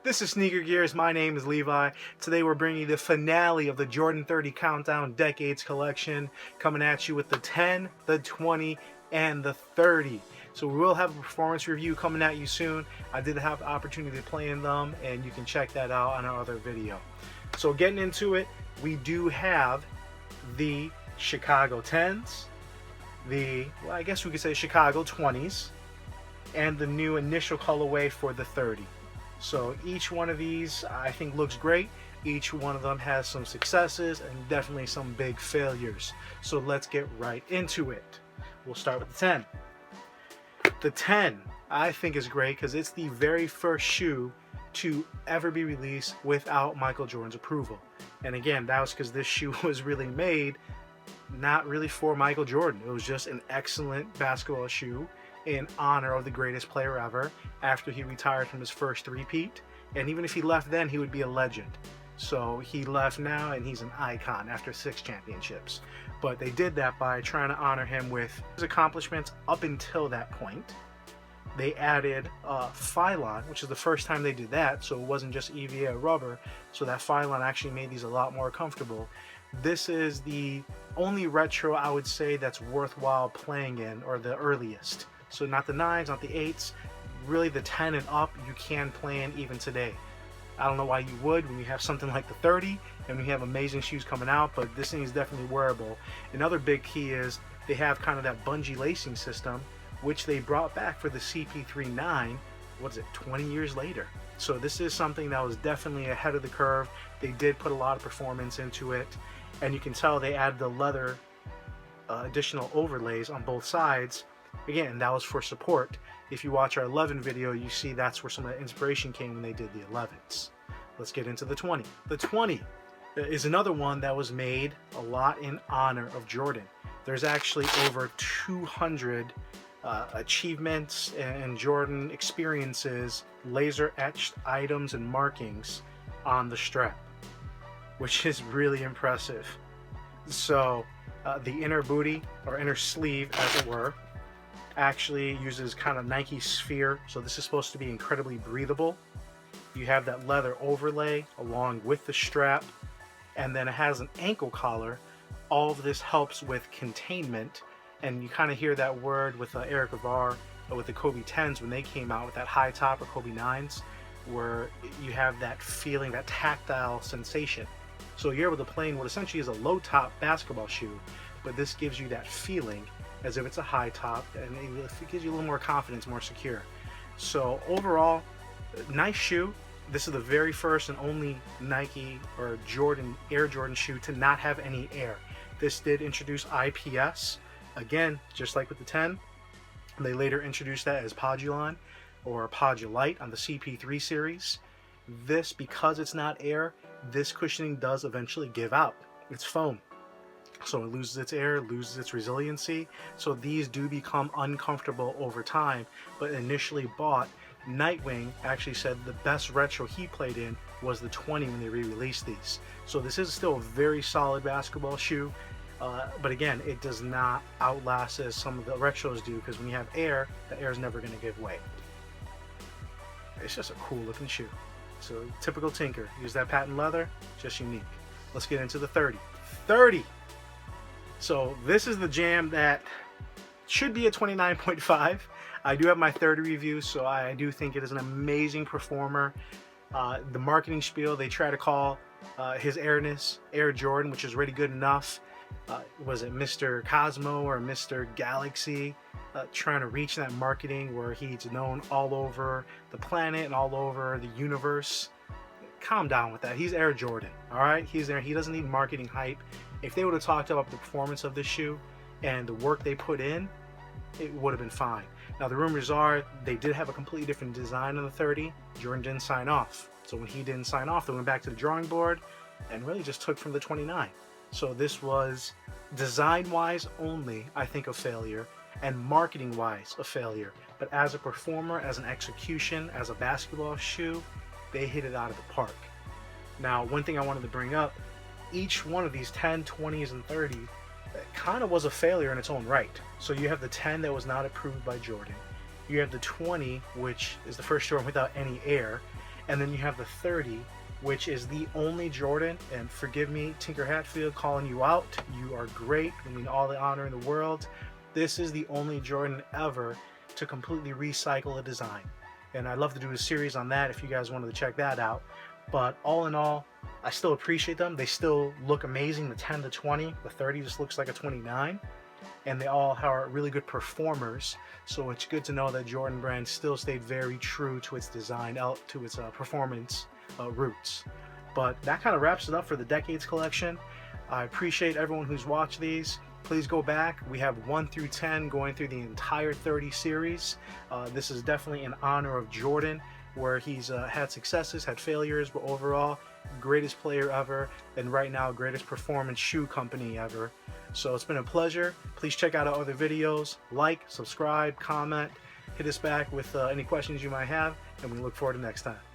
This is Sneaker Gears. My name is Levi. Today we're bringing you the finale of the Jordan XXX Countdown Decades Collection, coming at you with the 10, the 20, and the 30. So we will have a performance review coming at you soon. I did have the opportunity to play in them, and you can check that out on our other video. So getting into it, we do have the Chicago 10s, well, I guess we could say Chicago 20s, and the new initial colorway for the 30. So each one of these I think looks great. Each one of them has some successes and definitely some big failures. So let's get right into it. We'll start with the 10. The 10 I think is great because it's the very first shoe to ever be released without Michael Jordan's approval. And again, that was because this shoe was really made not really for Michael Jordan. It was just an excellent basketball shoe in honor of the greatest player ever after he retired from his first three-peat. And even if he left then, he would be a legend. So he left now and he's an icon after 6 championships. But they did that by trying to honor him with his accomplishments up until that point. They added Phylon, which is the first time they did that, so it wasn't just EVA or rubber, so that Phylon actually made these a lot more comfortable. This is the only retro I would say that's worthwhile playing in, or the earliest. So not the 9s, not the 8s, really the 10 and up you can play in even today. I don't know why you would when you have something like the 30 and when you have amazing shoes coming out, but this thing is definitely wearable. Another big key is they have kind of that bungee lacing system, which they brought back for the CP3-9, what is it, 20 years later. So this is something that was definitely ahead of the curve. They did put a lot of performance into it, and you can tell they added the leather additional overlays on both sides. Again, that was for support. If you watch our 11 video, you see that's where some of the inspiration came when they did the 11s. Let's get into the 20. The 20 is another one that was made a lot in honor of Jordan. There's actually over 200 achievements and Jordan experiences, laser etched items and markings on the strap, which is really impressive. So the inner booty, or inner sleeve as it were, actually uses kind of Nike sphere, so this is supposed to be incredibly breathable. You have that leather overlay along with the strap, and then it has an ankle collar. All of this helps with containment, and you kind of hear that word with Eric Rivard with the Kobe 10s when they came out with that high top, or Kobe 9s, where you have that feeling, that tactile sensation. So you're able to play in what essentially is a low top basketball shoe, but this gives you that feeling as if it's a high top, and it gives you a little more confidence, more secure. So overall, nice shoe. This is the very first and only Nike or Jordan, Air Jordan shoe to not have any air. This did introduce IPS. Again, just like with the 10, they later introduced that as Podulon or Podulite on the CP3 series. This, because it's not air, this cushioning does eventually give out. It's foam. So it loses its air, loses its resiliency. So these do become uncomfortable over time. But initially bought, Nightwing actually said the best retro he played in was the 20 when they re-released these. So this is still a very solid basketball shoe. But again, it does not outlast as some of the retros do, because when you have air, the air is never going to give way. It's just a cool looking shoe. So typical Tinker. Use that patent leather, just unique. Let's get into the 30. 30! So this is the jam that should be a 29.5. I do have my 30 review, so I do think it is an amazing performer. The marketing spiel, they try to call his airness Air Jordan, which is already good enough. Was it Mr. Cosmo or Mr. Galaxy? Trying to reach that marketing where he's known all over the planet and all over the universe. Calm down with that. He's Air Jordan, all right? He's there. He doesn't need marketing hype. If they would have talked about the performance of this shoe and the work they put in, it would have been fine. Now, the rumors are they did have a completely different design on the 30. Jordan didn't sign off. So when he didn't sign off, they went back to the drawing board and really just took from the 29. So this was design-wise only, I think, a failure, and marketing-wise a failure. But as a performer, as an execution, as a basketball shoe, they hit it out of the park. Now, one thing I wanted to bring up, each one of these 10, 20s, and 30 kind of was a failure in its own right. So you have the 10 that was not approved by Jordan. You have the 20, which is the first Jordan without any air. And then you have the 30, which is the only Jordan, and forgive me, Tinker Hatfield, calling you out. You are great. I mean, all the honor in the world. This is the only Jordan ever to completely recycle a design. And I'd love to do a series on that if you guys wanted to check that out. But all in all, I still appreciate them. They still look amazing. The 10, the 20, the 30 just looks like a 29. And they all are really good performers. So it's good to know that Jordan brand still stayed very true to its design, to its performance roots. But that kind of wraps it up for the Decades collection. I appreciate everyone who's watched these. Please go back. We have 1 through 10 going through the entire 30 series. This is definitely in honor of Jordan, where he's had successes, had failures, but overall, greatest player ever, and right now, greatest performance shoe company ever. So it's been a pleasure. Please check out our other videos. Like, subscribe, comment, hit us back with any questions you might have, and we look forward to next time.